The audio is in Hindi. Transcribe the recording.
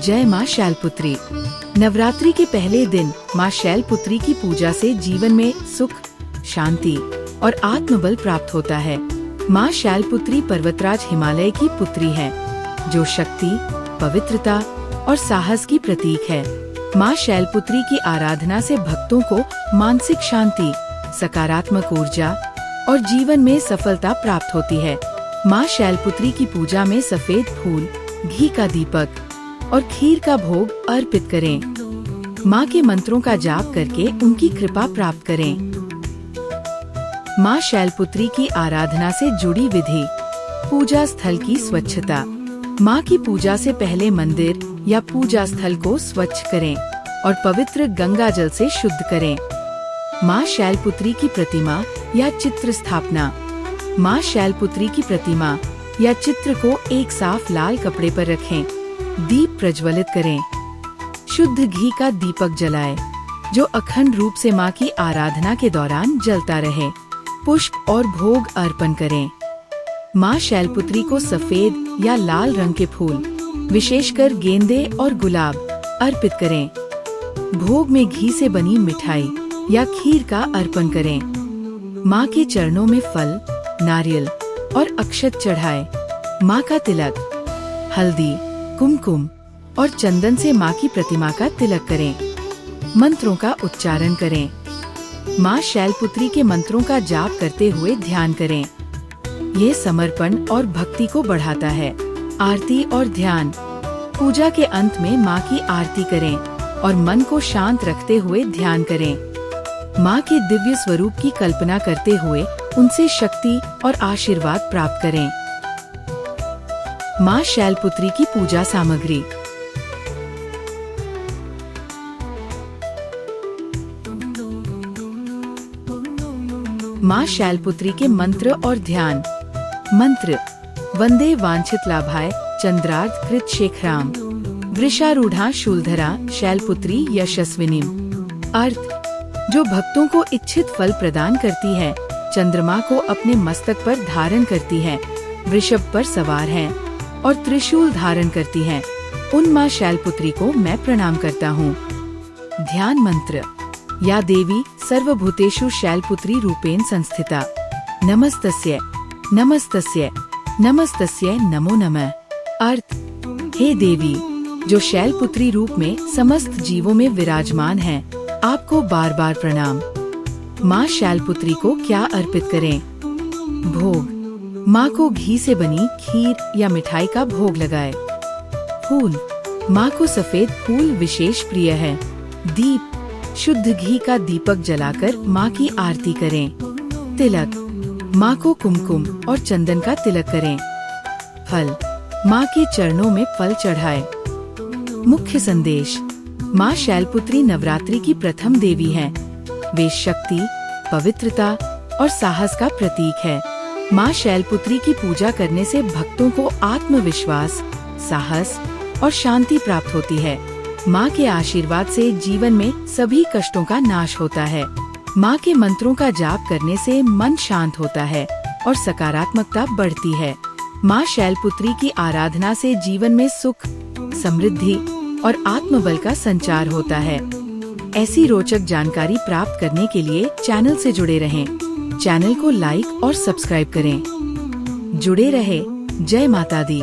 जय माँ शैलपुत्री। नवरात्रि के पहले दिन माँ शैलपुत्री की पूजा से जीवन में सुख, शांति और आत्मबल प्राप्त होता है। माँ शैलपुत्री पर्वतराज हिमालय की पुत्री है, जो शक्ति, पवित्रता और साहस की प्रतीक है। माँ शैलपुत्री की आराधना से भक्तों को मानसिक शांति, सकारात्मक ऊर्जा और जीवन में सफलता प्राप्त होती है। माँ शैलपुत्री की पूजा में सफेद फूल, घी का दीपक और खीर का भोग अर्पित करें। माँ के मंत्रों का जाप करके उनकी कृपा प्राप्त करें। माँ शैलपुत्री की आराधना से जुड़ी विधि। पूजा स्थल की स्वच्छता। माँ की पूजा से पहले मंदिर या पूजा स्थल को स्वच्छ करें और पवित्र गंगा जल से शुद्ध करें। माँ शैलपुत्री की प्रतिमा या चित्र स्थापना। माँ शैलपुत्री की प्रतिमा या चित्र को एक साफ लाल कपड़े पर रखें। दीप प्रज्वलित करें। शुद्ध घी का दीपक जलाएं, जो अखंड रूप से माँ की आराधना के दौरान जलता रहे। पुष्प और भोग अर्पण करें। माँ शैलपुत्री को सफेद या लाल रंग के फूल, विशेषकर गेंदे और गुलाब, अर्पित करें। भोग में घी से बनी मिठाई या खीर का अर्पण करें। माँ के चरणों में फल, नारियल और अक्षत चढ़ाएं। माँ का तिलक। हल्दी, कुमकुम और चंदन से माँ की प्रतिमा का तिलक करें। मंत्रों का उच्चारण करें। माँ शैलपुत्री के मंत्रों का जाप करते हुए ध्यान करें। ये समर्पण और भक्ति को बढ़ाता है। आरती और ध्यान। पूजा के अंत में माँ की आरती करें और मन को शांत रखते हुए ध्यान करें। माँ के दिव्य स्वरूप की कल्पना करते हुए उनसे शक्ति और आशीर्वाद प्राप्त करें। माँ शैलपुत्री की पूजा सामग्री। माँ शैलपुत्री के मंत्र और ध्यान। मंत्र: वंदे वांछित लाभाय चंद्रार्ध कृत शेखराम वृषारूढ़ा शूलधरा शैलपुत्री यशस्विनीम। अर्थ: जो भक्तों को इच्छित फल प्रदान करती है, चंद्रमा को अपने मस्तक पर धारण करती है, वृषभ पर सवार है और त्रिशूल धारण करती है, उन माँ शैलपुत्री को मैं प्रणाम करता हूँ। ध्यान मंत्र: या देवी सर्वभूतेषु शैलपुत्री रूपेण संस्थिता, नमस्तस्यै नमस्तस्यै नमस्तस्यै नमो नमः। अर्थ: हे देवी, जो शैलपुत्री रूप में समस्त जीवों में विराजमान है, आपको बार बार प्रणाम। माँ शैलपुत्री को क्या अर्पित करें? भोग: माँ को घी से बनी खीर या मिठाई का भोग लगाए। फूल: माँ को सफेद फूल विशेष प्रिय है। दीप: शुद्ध घी का दीपक जलाकर माँ की आरती करें। तिलक: माँ को कुमकुम और चंदन का तिलक करें। फल: माँ के चरणों में फल चढ़ाएं। मुख्य संदेश: माँ शैलपुत्री नवरात्रि की प्रथम देवी है। वे शक्ति, पवित्रता और साहस का प्रतीक है। माँ शैलपुत्री की पूजा करने से भक्तों को आत्मविश्वास, साहस और शांति प्राप्त होती है। माँ के आशीर्वाद से जीवन में सभी कष्टों का नाश होता है। माँ के मंत्रों का जाप करने से मन शांत होता है और सकारात्मकता बढ़ती है। माँ शैलपुत्री की आराधना से जीवन में सुख, समृद्धि और आत्मबल का संचार होता है। ऐसी रोचक जानकारी प्राप्त करने के लिए चैनल से जुड़े रहें। चैनल को लाइक और सब्सक्राइब करें। जुड़े रहे। जय माता दी।